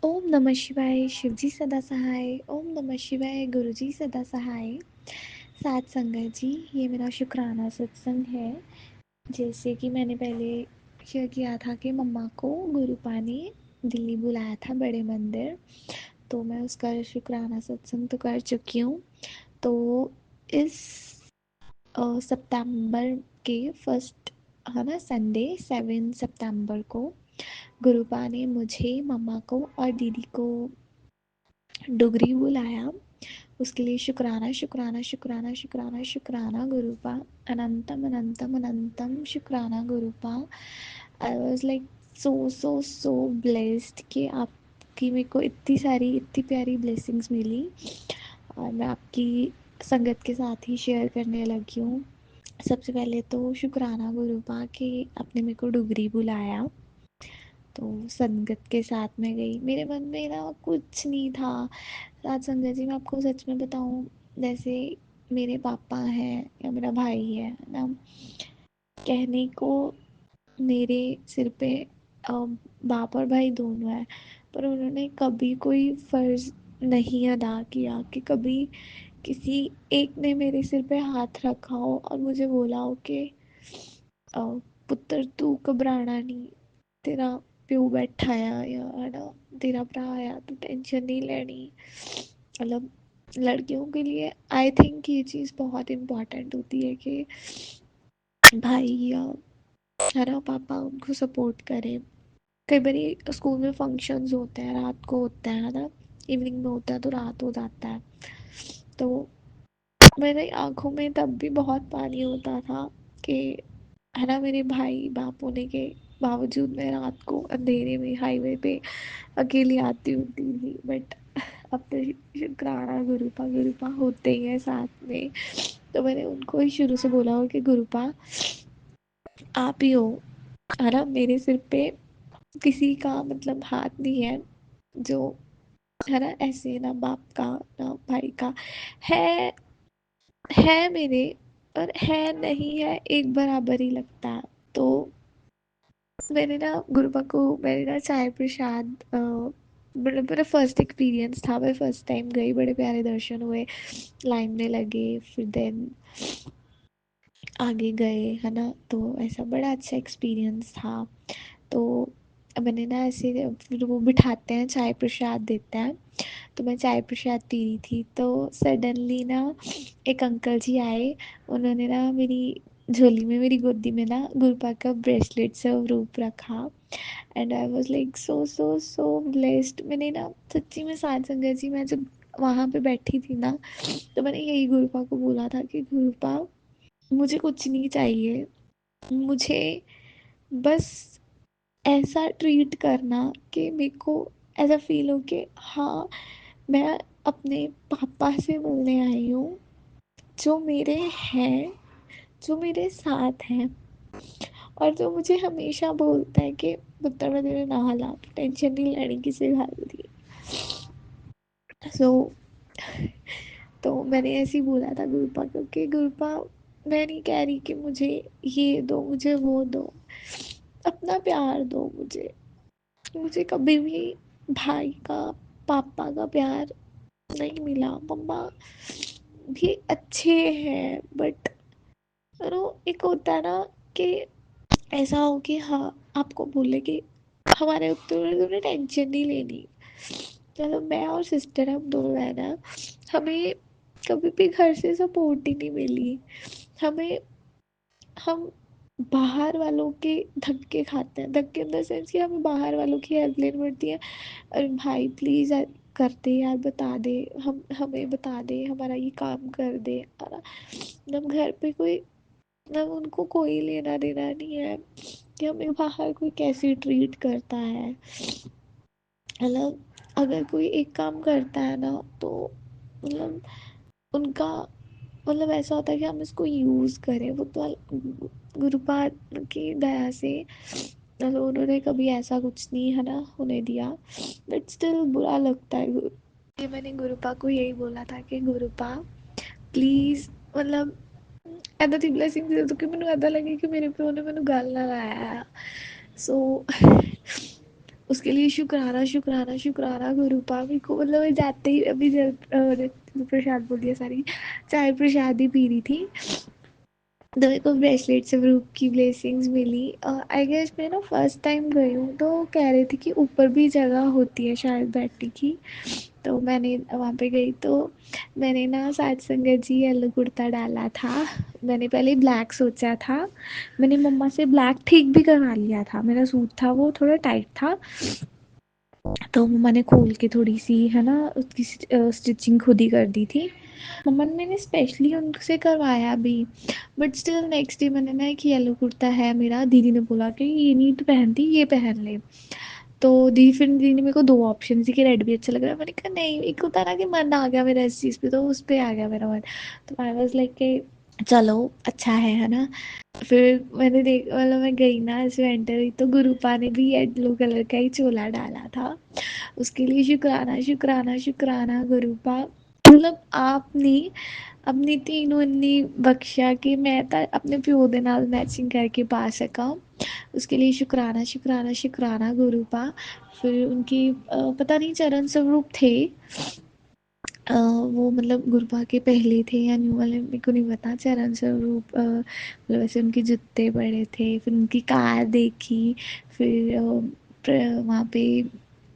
ओम नमः शिवाय शिवजी सदा सहाय। ओम नमः शिवाय गुरुजी सदा सहाय। साथ संगत जी, ये मेरा शुक्राना सत्संग है। जैसे कि मैंने पहले शेयर किया था कि मम्मा को गुरुपा ने दिल्ली बुलाया था बड़े मंदिर, तो मैं उसका शुक्राना सत्संग तो कर चुकी हूँ। तो इस सितंबर के फर्स्ट है ना संडे 7 सितंबर को गुरुपा ने मुझे, मम्मा को और दीदी को डुगरी बुलाया। उसके लिए शुक्राना शुक्राना शुक्राना शुक्राना शुक्राना गुरुपा। अनंतम अनंतम अनंतम शुक्राना गुरुपा। I was like so blessed कि आपकी मेरे को इतनी प्यारी ब्लेसिंग्स मिली और मैं आपकी संगत के साथ ही शेयर करने लगी हूँ। सबसे पहले तो शुक्राना गुरुपा कि आपने मेरे को डुगरी बुलाया, तो संगत के साथ में गई। मेरे मन में ना कुछ नहीं था। राज संगत जी, मैं आपको सच में बताऊं, जैसे मेरे पापा हैं या मेरा भाई है ना, कहने को मेरे सिर पे बाप और भाई दोनों है, पर उन्होंने कभी कोई फर्ज नहीं अदा किया कि कभी किसी एक ने मेरे सिर पे हाथ रखा हो और मुझे बोला हो कि पुत्र तू घबराना नहीं, तेरा प्यो बैठा या है ना, तेरा भरा आया, तू टेंशन नहीं लेनी। मतलब लड़कियों के लिए आई थिंक ये चीज़ बहुत इम्पोर्टेंट होती है कि भाई या है ना पापा उनको सपोर्ट करें। कई बार स्कूल में फंक्शंस होते हैं, रात को होता है ना, इवनिंग में होता है तो रात हो जाता है। तो मेरे आंखों में तब भी बहुत पानी होता था कि है ना, मेरे भाई बाप होने के बावजूद मैं रात को अंधेरे में हाईवे पे अकेली आती होती थी। बट अब तो शुक्राना गुरुपा गुरुपा होते ही है साथ में। तो मैंने उनको ही शुरू से बोला हो कि गुरुपा आप ही हो, है ना, मेरे सिर पे किसी का मतलब हाथ नहीं है जो है ना, ऐसे ना बाप का ना भाई का है मेरे, और है नहीं है एक बराबर ही लगता है। तो मैंने ना गुरुपा को मैंने ना चाय प्रसाद मतलब मेरा फर्स्ट एक्सपीरियंस था, मैं फर्स्ट टाइम गई, बड़े प्यारे दर्शन हुए, लाइन में लगे, फिर देन आगे गए, है ना। तो ऐसा बड़ा अच्छा एक्सपीरियंस था। तो मैंने ना ऐसे फिर वो बिठाते हैं, चाय प्रसाद देते हैं, तो मैं चाय प्रसाद पी रही थी, तो सडनली ना एक अंकल जी आए। उन्होंने ना मेरी झोली में, मेरी गोदी में ना गुरुपा का ब्रेसलेट स्वरूप रखा। And I was like so blessed. मैंने ना सच्ची में साथ संगत जी, मैं जब वहाँ पे बैठी थी ना, तो मैंने यही गुरुपा को बोला था कि गुरुपा मुझे कुछ नहीं चाहिए, मुझे बस ऐसा ट्रीट करना कि मेरे को ऐसा फील हो कि हाँ, मैं अपने पापा से मिलने आई हूँ, जो मेरे हैं, जो मेरे साथ हैं, और जो मुझे हमेशा बोलता है कि पुत्र मैं तेरे नाल आ, टेंशन नहीं लेनी किसी गल की। सो तो मैंने ऐसे ही बोला था गुरुपा को कि गुरुपा मैं नहीं कह रही कि मुझे ये दो, मुझे वो दो, अपना प्यार दो मुझे। मुझे कभी भी भाई का, पापा का प्यार नहीं मिला। मम्मा भी अच्छे हैं, बट एक होता है ना कि ऐसा हो कि हाँ, आपको बोले कि हमारे उत्तर तुमने टेंशन नहीं लेनी। चलो मैं और सिस्टर हम दोनों है ना, हमें कभी भी घर से सपोर्ट ही नहीं मिली। हमें हम बाहर वालों के धक्के खाते हैं, धक्के इन द सेंस कि हमें बाहर वालों की हेल्प लेनी पड़ती है। अरे भाई प्लीज़ कर दे यार, बता दे, हम हमें बता दे, हमारा ये काम कर दे, है ना। मतलब घर पे कोई, मतलब उनको कोई लेना देना नहीं है कि हमें बाहर कोई कैसे ट्रीट करता है। मतलब अगर कोई एक काम करता है ना, तो मतलब उनका मतलब ऐसा होता है कि हम इसको यूज़ करें। वो तो गुरुपा की दया से मतलब उन्होंने कभी ऐसा कुछ नहीं है ना होने दिया, बट स्टिल बुरा लगता है। ये मैंने गुरुपा को यही बोला था कि गुरुपा प्लीज़, मतलब ऐदा दी ब्लेसिंग दे दो कि मैंने ऐदा लगे कि मेरे प्यो ने मैंने गल ना लाया। सो उसके लिए शुक्राना शुक्राना शुक्राना गुरु पापी को, मतलब मैं जाते ही अभी जल प्रसाद बोल दिया, सारी चाय प्रसाद ही पी रही थी, तो मेरे को ब्रेसलेट से रूप की ब्लेसिंग्स मिली। आई गेस मैं ना फर्स्ट टाइम गई हूँ, तो कह रही थी कि ऊपर भी जगह होती है शायद बैठने की, तो मैंने वहाँ पे गई तो मैंने ना साथ संगत जी येलो कुर्ता डाला था। मैंने पहले ब्लैक सोचा था, मैंने मम्मा से ब्लैक ठीक भी करवा लिया था, मेरा सूट था वो थोड़ा टाइट था, तो मम्मा ने खोल के थोड़ी सी है ना उसकी स्टिचिंग खुद ही कर दी थी। मम्मा ने, मैंने स्पेशली उनसे करवाया भी, बट स्टिल नेक्स्ट डे मैंने ना एक येलो कुर्ता है मेरा, दीदी ने बोला कि ये नहीं तो पहनती, ये पहन ले। तो दीदी ने मेरे को दो ऑप्शन थी कि रेड भी अच्छा लग रहा है, मैंने कहा नहीं, एक होता ना कि मन आ गया मेरा इस चीज़ पे, तो उस पे आ गया मेरा मन, तो आई वाज लाइक कि चलो अच्छा है ना। फिर मैंने देख, मतलब मैं गई ना ऐसे एंटर हुई तो गुरुपा ने भी येलो कलर का ही चोला डाला था, उसके लिए शुक्राना शुक्राना शुक्राना गुरुपा, मतलब आपने अपनी तीनों इन्नी बख्शा कि मैं अपने प्यो दे नाल मैचिंग करके पा सका, उसके लिए शुक्राना शुक्राना शुक्राना गुरुपा। फिर उनकी पता नहीं चरण स्वरूप थे, वो मतलब गुरुपा के पहले थे या न्यू वाले मेरे को नहीं पता, चरण स्वरूप मतलब ऐसे उनके जूते पड़े थे, फिर उनकी कार देखी, फिर वहाँ पे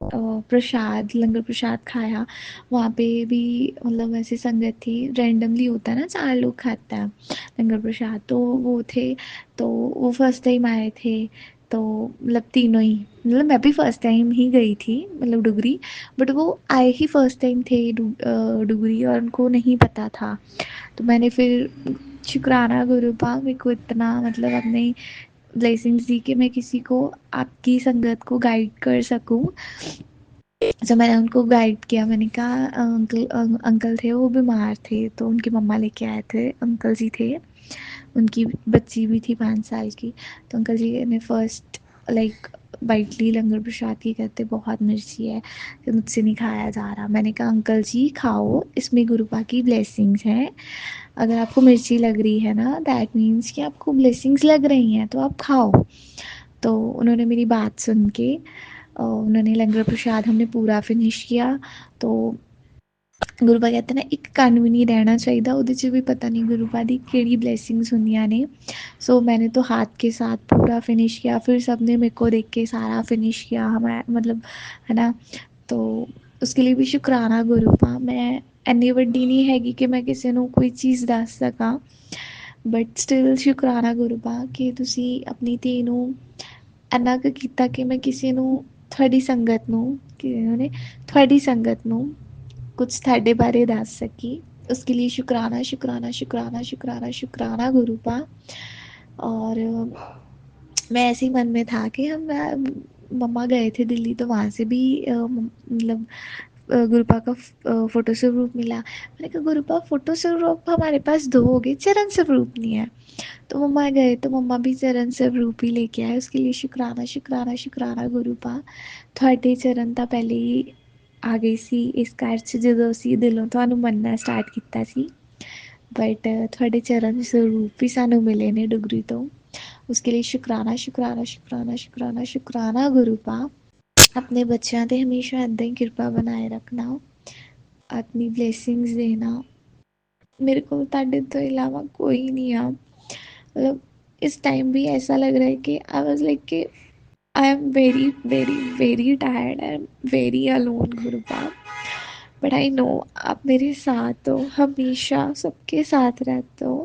प्रसाद, लंगर प्रसाद खाया, वहाँ पे भी मतलब ऐसी संगत थी, रैंडमली होता है ना 4 लोग खाता है लंगर प्रसाद, तो वो थे, तो वो फर्स्ट टाइम आए थे, तो मतलब तीनों ही, मतलब मैं भी फर्स्ट टाइम ही गई थी मतलब डुगरी, बट वो आए ही फर्स्ट टाइम थे डुगरी और उनको नहीं पता था, तो मैंने फिर शुक्राना गुरुपा मेरे को इतना मतलब अपने ब्लेसिंग्स दी कि मैं किसी को आपकी संगत को गाइड कर सकूं। जब मैंने उनको गाइड किया, मैंने कहा अंकल थे वो बीमार थे, तो उनकी मम्मा लेके आए थे, अंकल जी थे, उनकी बच्ची भी थी 5 साल की, तो अंकल जी ने फर्स्ट लाइक बाइट ली लंगर प्रसाद की, कहते बहुत मिर्ची है, मुझसे नहीं खाया जा रहा, मैंने कहा अंकल जी खाओ, इसमें गुरुपा की ब्लेसिंग्स हैं, अगर आपको मिर्ची लग रही है ना दैट मीन्स कि आपको ब्लेसिंग्स लग रही हैं, तो आप खाओ। तो उन्होंने मेरी बात सुन के उन्होंने लंगर प्रसाद हमने पूरा फिनिश किया, तो गुरुपा कहते ना एक कण भी नहीं रहना चाहिए, ਉਹਦੇ 'ਚ भी पता नहीं गुरुपा दी केड़ी ब्लेसिंग्स ਹੁੰਦੀਆਂ ने। सो मैंने तो हाथ के साथ पूरा फिनिश किया, फिर सब ने मेरे को देख के सारा फिनिश किया हमारा मतलब, है ना, तो उसके लिए भी शुक्राना गुरुपा। मैं ਇੰਨੀ ਵੱਡੀ नहीं हैगी कि मैं किसी ਨੂੰ कोई चीज़ दस सका, बट स्टिल शुक्राना गुरुपा कि ਤੁਸੀਂ ਆਪਣੀ ਧੀ ਨੂੰ ਇੰਨਾ ਕੁ ਕੀਤਾ ਕਿ ਮੈਂ ਕਿਸੇ ਨੂੰ, ਤੁਹਾਡੀ ਸੰਗਤ ਨੂੰ, ਕਿ ਉਹਨੇ ਤੁਹਾਡੀ ਸੰਗਤ ਨੂੰ कुछ ਤੁਹਾਡੇ बारे दस सकी, उसके लिए शुक्राना शुक्राना शुक्राना शुक्राना शुक्राना गुरुपा। और मैं ऐसे ही मन में था कि हम मम्मा गए थे दिल्ली, तो वहाँ से भी मतलब गुरुपा का फोटो स्वरूप मिला, मैंने कहा गुरुपा फोटो स्वरूप हमारे पास दो हो गए, चरण स्वरूप नहीं है, तो मम्मा गए तो मम्मा भी चरण स्वरूप ही लेके आए, उसके लिए शुक्राना शुक्राना शुक्राना गुरुपा। ਤੁਹਾਡੇ ਚਰਨ ਤਾਂ ਪਹਿਲੇ ਹੀ ਆ ਗਈ ਸੀ ਇਸ ਘਰ 'ਚ ਜਦੋਂ ਅਸੀਂ ਦਿਲੋਂ ਤੁਹਾਨੂੰ ਮੰਨਣਾ ਸਟਾਰਟ ਕੀਤਾ ਸੀ, बट ਤੁਹਾਡੇ ਚਰਨ ਸਰੂਪ ਵੀ ਸਾਨੂੰ ਮਿਲੇ ਨੇ ਡੁਗਰੀ ਤੋਂ, उसके लिए शुक्राना शुक्राना शुक्राना शुक्राना शुक्राना गुरुपा। अपने बच्चों ਤੇ हमेशा ਇੱਦਾਂ ਹੀ ਕਿਰਪਾ बनाए रखना, अपनी ब्लेसिंग्स देना, मेरे को ਤੁਹਾਡੇ ਤੋਂ इलावा कोई नहीं आ, मतलब इस टाइम भी ऐसा लग रहा है कि आई वाज लाइक कि I am very very very tired and very alone गुरुपा, but I know आप मेरे साथ हो, हमेशा सबके साथ रहते हो,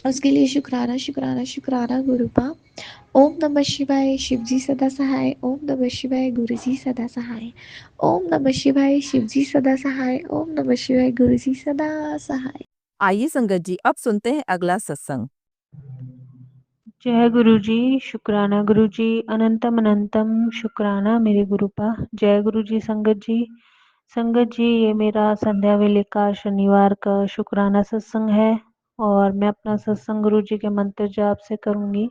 उसके लिए शुक्राना शुक्राना शुक्राना गुरुपा। ओम नमः शिवाय शिव जी सदा सहाय, ओम नमः शिवाय गुरु जी सदा सहाय, ओम नमः शिवाय शिव जी सदा सहाय, ओम नमः शिवाय गुरु जी सदा सहाय। आइए संगत जी, अब सुनते हैं अगला सत्संग। जय गुरु जी, शुक्राना गुरु जी, अनंतम अनंतम शुक्राना मेरे गुरुपा। जय गुरु जी संगत जी। संगत जी, ये मेरा संध्या वेले का शनिवार का शुक्राना सत्संग है और मैं अपना सत्संग गुरु जी के मंत्र जाप से करूंगी।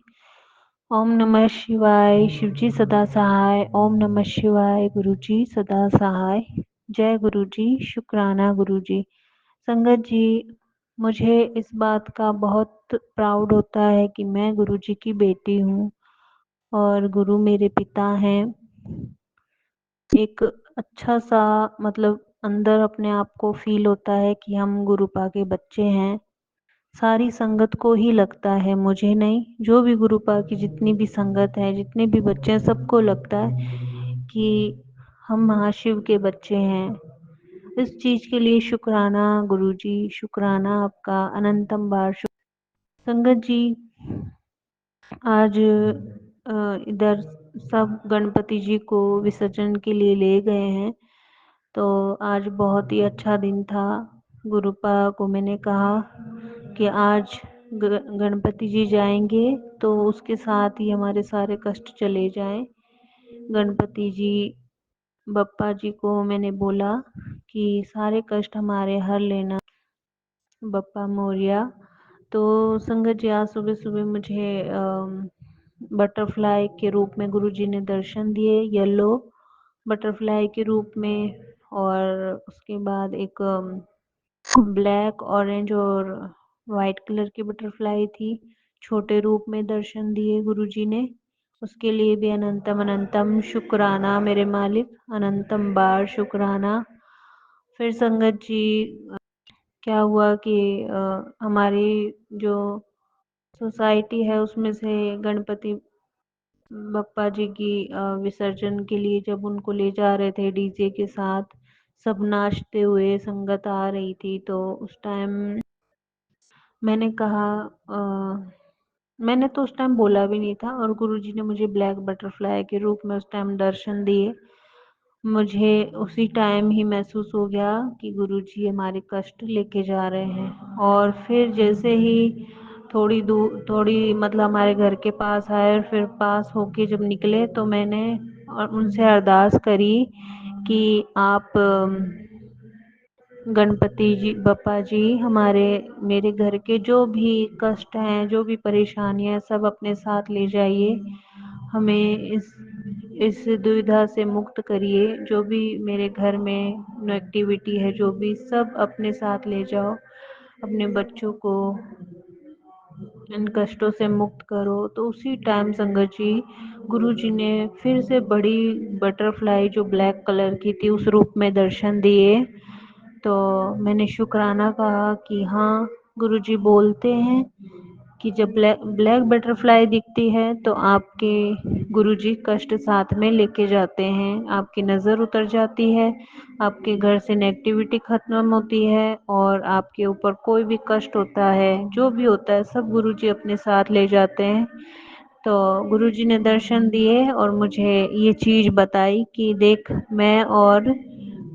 ओम नमः शिवाय शिव जी सदा सहाय, ओम नमः शिवाय गुरु जी सदा सहाय। जय गुरु जी, शुक्राना गुरु जी। संगत जी, मुझे इस बात का बहुत प्राउड होता है कि मैं गुरु जी की बेटी हूँ और गुरु मेरे पिता हैं। एक अच्छा सा मतलब अंदर अपने आप को फ़ील होता है कि हम गुरुपा के बच्चे हैं। सारी संगत को ही लगता है, मुझे नहीं, जो भी गुरुपा की जितनी भी संगत है, जितने भी बच्चे हैं, सबको लगता है कि हम महाशिव के बच्चे हैं। इस चीज़ के लिए शुक्राना गुरुजी, शुक्राना आपका अनंतम बार। संगत जी, आज इधर सब गणपति जी को विसर्जन के लिए ले गए हैं, तो आज बहुत ही अच्छा दिन था। गुरुपा को मैंने कहा कि आज गणपति जी जाएंगे तो उसके साथ ही हमारे सारे कष्ट चले जाएं। गणपति जी बप्पा जी को मैंने बोला कि सारे कष्ट हमारे हर लेना बप्पा मोरिया। तो संगत जी, आज सुबह सुबह मुझे बटरफ्लाई के रूप में गुरुजी ने दर्शन दिए, येलो बटरफ्लाई के रूप में। और उसके बाद एक ब्लैक, ऑरेंज और वाइट कलर की बटरफ्लाई थी, छोटे रूप में दर्शन दिए गुरुजी ने। उसके लिए भी अनंतम अनंतम शुक्राना मेरे मालिक, अनंतम बार शुक्राना। फिर संगत जी, क्या हुआ कि हमारी जो सोसाइटी है उसमें से गणपति बप्पा जी की विसर्जन के लिए जब उनको ले जा रहे थे डीजे के साथ, सब नाचते हुए संगत आ रही थी, तो उस टाइम मैंने कहा मैंने तो उस टाइम बोला भी नहीं था, और गुरुजी ने मुझे ब्लैक बटरफ्लाई के रूप में उस टाइम दर्शन दिए। मुझे उसी टाइम ही महसूस हो गया कि गुरुजी हमारे कष्ट लेके जा रहे हैं। और फिर जैसे ही थोड़ी दूर, थोड़ी मतलब हमारे घर के पास आए और फिर पास होके जब निकले, तो मैंने और उनसे अरदास करी कि आप गणपति जी बप्पा जी हमारे मेरे घर के जो भी कष्ट हैं, जो भी परेशानियां हैं, सब अपने साथ ले जाइए। हमें इस दुविधा से मुक्त करिए। जो भी मेरे घर में नेगेटिविटी है, जो भी, सब अपने साथ ले जाओ। अपने बच्चों को इन कष्टों से मुक्त करो। तो उसी टाइम संगत जी, गुरु जी ने फिर से बड़ी बटरफ्लाई जो ब्लैक कलर की थी उस रूप में दर्शन दिए। तो मैंने शुक्राना कहा कि हाँ, गुरु जी बोलते हैं कि जब ब्लैक ब्लैक बटरफ्लाई दिखती है तो आपके गुरुजी कष्ट साथ में लेके जाते हैं, आपकी नज़र उतर जाती है, आपके घर से नेगेटिविटी खत्म होती है, और आपके ऊपर कोई भी कष्ट होता है, जो भी होता है, सब गुरुजी अपने साथ ले जाते हैं। तो गुरुजी ने दर्शन दिए और मुझे ये चीज़ बताई कि देख, मैं और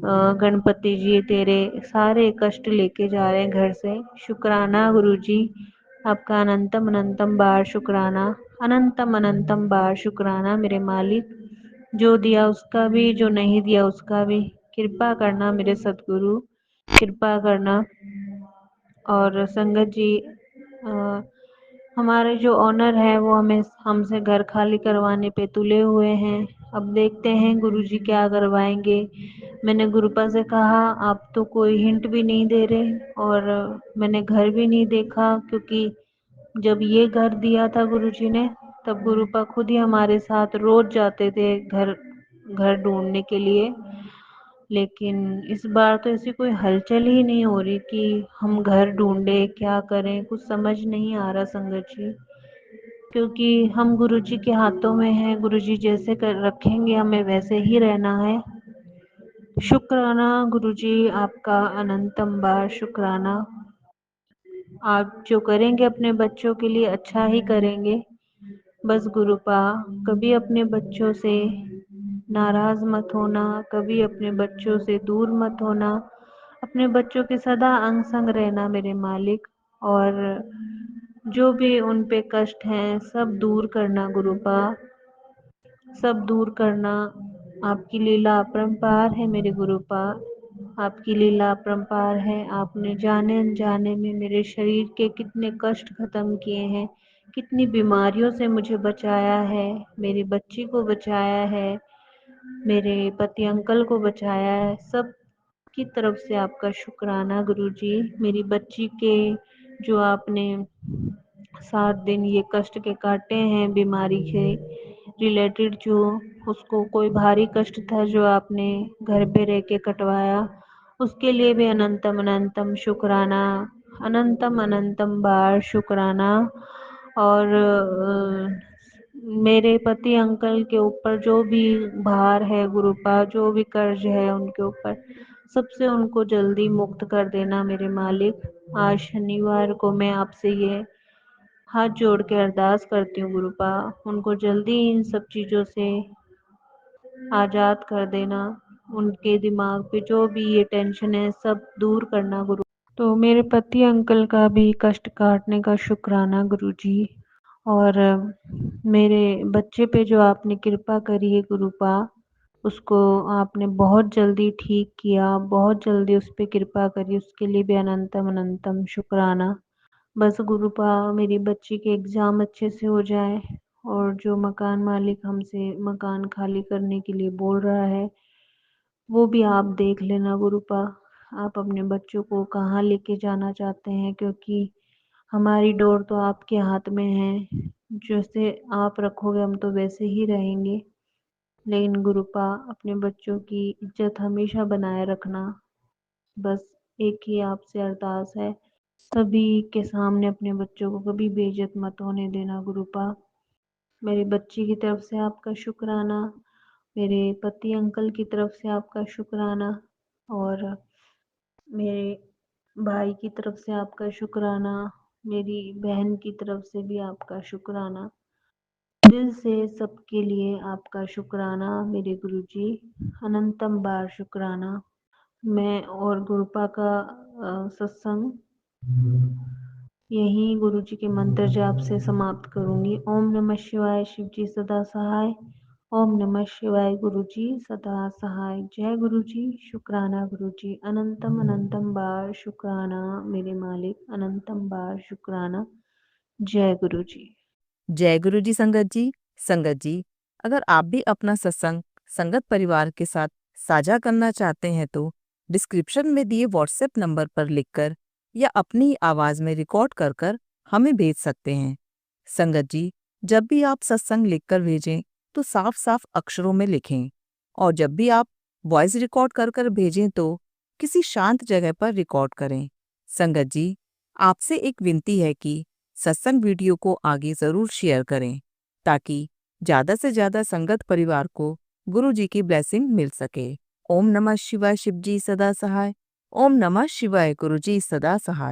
गणपति जी तेरे सारे कष्ट लेके जा रहे हैं घर से। शुक्राना गुरुजी, आपका अनंतम अनंतम बार शुक्राना, अनंतम अनंतम बार शुक्राना मेरे मालिक। जो दिया उसका भी, जो नहीं दिया उसका भी, कृपा करना मेरे सतगुरु, कृपा करना। और संगत जी, हमारे जो ओनर है वो हमें हमसे घर खाली करवाने पे तुले हुए हैं। अब देखते हैं गुरुजी क्या करवाएंगे। मैंने गुरुपा से कहा, आप तो कोई हिंट भी नहीं दे रहे, और मैंने घर भी नहीं देखा, क्योंकि जब ये घर दिया था गुरुजी ने, तब गुरुपा खुद ही हमारे साथ रोज जाते थे घर घर ढूंढने के लिए। लेकिन इस बार तो ऐसी कोई हलचल ही नहीं हो रही कि हम घर ढूंढे, क्या करें, कुछ समझ नहीं आ रहा संगत जी। क्योंकि हम गुरुजी के हाथों में हैं, गुरुजी जैसे कर रखेंगे हमें वैसे ही रहना है। शुक्राना गुरुजी, आपका अनंतम बार शुक्राना। आप जो करेंगे अपने बच्चों के लिए अच्छा ही करेंगे। बस गुरुपा, कभी अपने बच्चों से नाराज मत होना, कभी अपने बच्चों से दूर मत होना, अपने बच्चों के सदा अंग संग रहना मेरे मालिक। और जो भी उन पे कष्ट हैं सब दूर करना गुरुपा, सब दूर करना। आपकी लीला अपरंपार है मेरे गुरुपा, आपकी लीला अपरंपार है। आपने जाने अनजाने में मेरे शरीर के कितने कष्ट खत्म किए हैं, कितनी बीमारियों से मुझे बचाया है, मेरी बच्ची को बचाया है, मेरे पति अंकल को बचाया है। सब की तरफ से आपका शुक्राना गुरुजी। मेरी बच्ची के जो आपने 7 दिन ये कष्ट के काटे हैं बीमारी के, रिलेटेड जो उसको कोई भारी कष्ट था जो आपने घर पे रह के कटवाया, उसके लिए भी अनंतम अनंतम शुक्राना, अनंतम अनंतम बार शुक्राना। और मेरे पति अंकल के ऊपर जो भी भार है गुरुपा, जो भी कर्ज है उनके ऊपर, सबसे उनको जल्दी मुक्त कर देना मेरे मालिक। आज शनिवार को मैं आपसे ये हाथ जोड़ के अरदास करती हूँ गुरुपा, उनको जल्दी इन सब चीज़ों से आज़ाद कर देना। उनके दिमाग पे जो भी ये टेंशन है सब दूर करना गुरु। तो मेरे पति अंकल का भी कष्ट काटने का शुक्राना गुरुजी। और मेरे बच्चे पे जो आपने कृपा करी है गुरुपा, उसको आपने बहुत जल्दी ठीक किया, बहुत जल्दी उस पे कृपा करी, उसके लिए भी अनंतम अनंतम शुक्राना। बस गुरुपा मेरी बच्ची के एग्ज़ाम अच्छे से हो जाए, और जो मकान मालिक हमसे मकान खाली करने के लिए बोल रहा है वो भी आप देख लेना गुरुपा। आप अपने बच्चों को कहाँ लेके जाना चाहते हैं, क्योंकि हमारी डोर तो आपके हाथ में है। जैसे आप रखोगे हम तो वैसे ही रहेंगे। लेकिन गुरुपा अपने बच्चों की इज्जत हमेशा बनाए रखना। बस एक ही आपसे अरदास है, सभी के सामने अपने बच्चों को कभी बेइज्जत मत होने देना गुरुपा। मेरी बच्ची की तरफ से आपका शुक्राना, मेरे पति अंकल की तरफ से आपका शुक्राना, और मेरे भाई की तरफ से आपका शुक्राना, मेरी बहन की तरफ से भी आपका शुक्राना। दिल से सबके लिए आपका शुक्राना मेरे गुरुजी, अनंतम बार शुक्राना। मैं और गुरुपा का सत्संग यही गुरुजी के मंत्र जाप से समाप्त करूंगी। ओम नमः शिवाय, शिवजी सदा सहाय। ओम नमः शिवाय, गुरुजी सदा सहाय। जय गुरुजी, शुक्राना गुरुजी, अनंतम अनंतम बार शुक्राना मेरे मालिक, अनंतम बार शुक्राना। जय गुरुजी। जय गुरु जी संगत जी। संगत जी, अगर आप भी अपना सत्संग संगत परिवार के साथ साझा करना चाहते हैं तो डिस्क्रिप्शन में दिए व्हाट्सएप नंबर पर लिखकर या अपनी आवाज में रिकॉर्ड कर कर हमें भेज सकते हैं। संगत जी, जब भी आप सत्संग लिखकर भेजें तो साफ साफ अक्षरों में लिखें, और जब भी आप वॉइस रिकॉर्ड कर कर भेजें तो किसी शांत जगह पर रिकॉर्ड करें। संगत जी, आपसे एक विनती है कि सत्संग वीडियो को आगे जरूर शेयर करें, ताकि ज्यादा से ज्यादा संगत परिवार को गुरु जी की ब्लेसिंग मिल सके। ओम नमः शिवाय, शिवजी सदा सहाय। ओम नमः शिवाय, गुरु जी सदा सहाय।